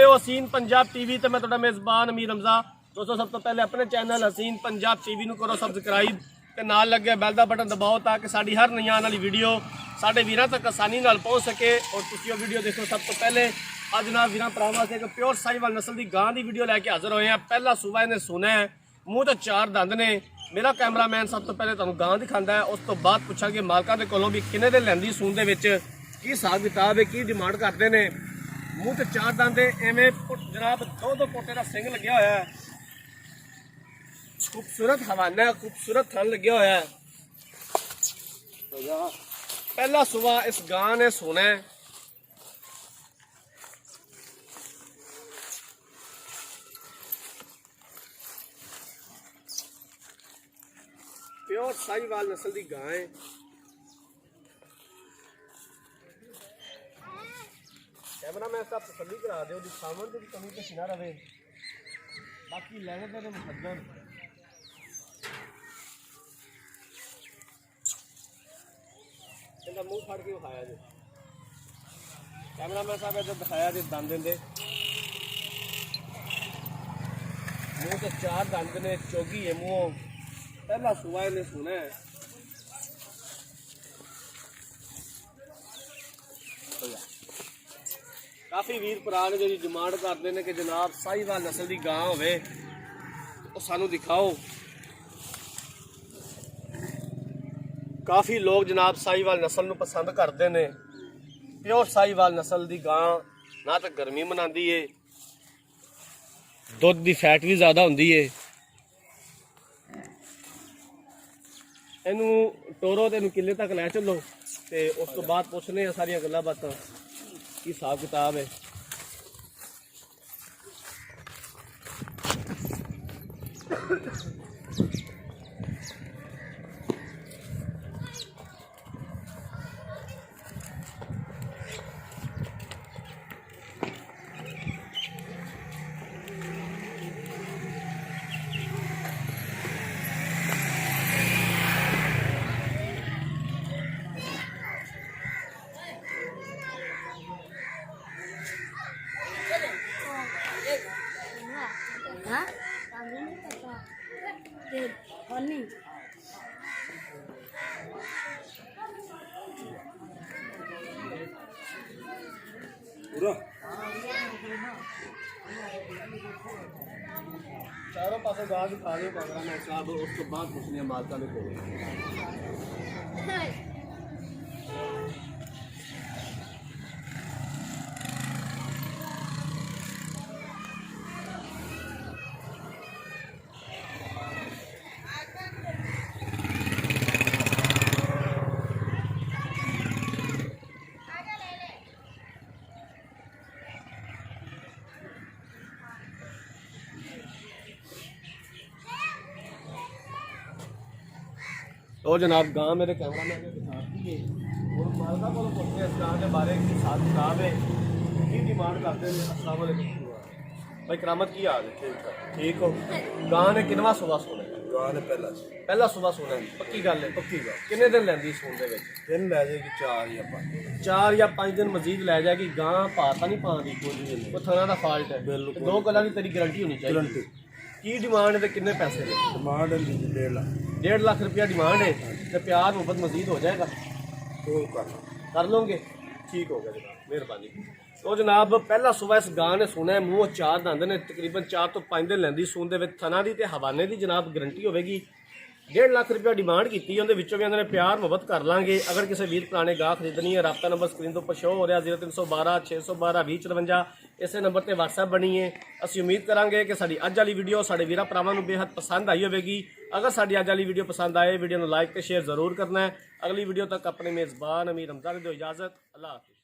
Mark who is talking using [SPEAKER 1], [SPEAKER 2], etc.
[SPEAKER 1] हो हसीन पंजाब टीवी ते मैं तुहाडा मेज़बान अमीर हमजा। दोस्तों सब तो पहले अपने चैनल हसीन पंजाब टीवी नूं करो सब्सक्राइब ते नाल लगे बैल दा बटन दबाओ ताकि साडी हर नई आने वाली वीडियो साडे वीरां तक आसानी नाल पहुंच सके और तुसीं वीडियो देखो। सब तो पहले अज जनाब वीरां भरावां वास्ते एक प्योर साहिवाल नस्ल की गां की वीडियो लैके हाजिर होए हैं। पहला सूबा इन्हें सुना है, मूँह तो चार दंद ने। मेरा कैमरामैन सब तो पहले तुहानूं गां दिखांदा है, उस तो बाद पुछांगे मालकां दे कोलों भी किन्ने दे लैंदी सून दे विच की हिसाब किताब है, की डिमांड करते हैं। मूँह तो चार दंद एवें जनाब दो पोटे का सिंग लग्या होया है, खूबसूरत हवाना है, खूबसूरत थन लग्या होया है। पहला सुबह इस गां ने सोना है। प्योर साहिवाल नस्ल की गां है। कैमरा मैन साहब तसल्ली करा दो, सावन की कमी पेश ना रहे, बाकी लेने देने मुकद्दर। इनका मुंह फाड़ के दिखाया जी, कैमरा मैन साहब इधर दिखाया जी दंद इनके मुँह से चार दंद ने, चौगी है मुँह। पहला सुबह इन्हें सुना है। काफ़ी वीर भरा ने जी डिमांड करते हैं कि जनाब साहिवाल नस्ल की गां होवे तो सानू दिखाओ। काफ़ी लोग जनाब साहिवाल नस्ल नूं पसंद करते हैं। प्योर साहिवाल नस्ल की गां ना तो गर्मी मनाती है, दुध की फैट भी ज़्यादा होंदी है। इनू टोरो तो इनू किले तक लै चलो तो उस तो बाद पुछने सारिया गल्लां बातां की हिसाब किताब है।
[SPEAKER 2] हाँ? नहीं पता। नहीं।
[SPEAKER 1] पूरा चारों पासे गां दिखा दो कैमरा मैन साहब, उस तो बाद पुछने मालका ने को। तो जनाब गां मेरे कैमरा मैन ने दिखा दी है और मालका को पुछते इस गां के बारे की हिसाब किताब है, की डिमांड करते हैं। अस्सलाम वालेकुम भाई, करामत की हाल है? ठीक हो? गां ने किनवा सुबह सोना है?
[SPEAKER 3] गां ने
[SPEAKER 1] पहला सुबह सोना है। पक्की गल है?
[SPEAKER 3] पक्की गल।
[SPEAKER 1] किन्ने दिन लैंदी सून दे विच?
[SPEAKER 3] दिन लै जाएगी 4 या 5
[SPEAKER 1] दिन मजीद लै जाएगी। गां भार नहीं पाती, कोई थना का फॉल्ट है?
[SPEAKER 3] बिल्कुल।
[SPEAKER 1] दो गल्लां की तेरी गारंटी होनी चाहिए। की डिमांड है? किन्ने पैसे ने
[SPEAKER 3] डिमांड?
[SPEAKER 1] 1.5 लाख रुपया डिमांड है। तो प्यार मोहब्बत मजीद हो जाएगा
[SPEAKER 3] तो
[SPEAKER 1] कर लोगे? ठीक हो गया जनाब, मेहरबानी। तो जनाब पहला सुबह इस गां ने सुना है, मूँह चार दंद ने, तकरीबन 4 तो 5 दिन लैंदी सून दे विच। थना दी ते हवाने की जनाब गारंटी होगी। 1.5 लाख रुपया डिमांड की, उन्हें भी आंदे प्यार मोहब्बत कर लाँगे। अगर किसी वीर पुराने गां खरीदनी है, रबता नंबर स्क्रीन तो शो हो रहा 0312 612 2054, इस नंबर पर WhatsApp बनी है। असी उम्मीद करांगे कि साडी अज वाली वीडियो साडे वीरां भरावां नूं बेहद पसंद आई होगी। अगर साडी अज वाली वीडियो पसंद आए, वीडियो को लाइक तो शेयर जरूर करना है। अगली वीडियो तक अपने मेज़बान अमीर हमजा ने दो इजाज़त। अल्लाह हाफिज़।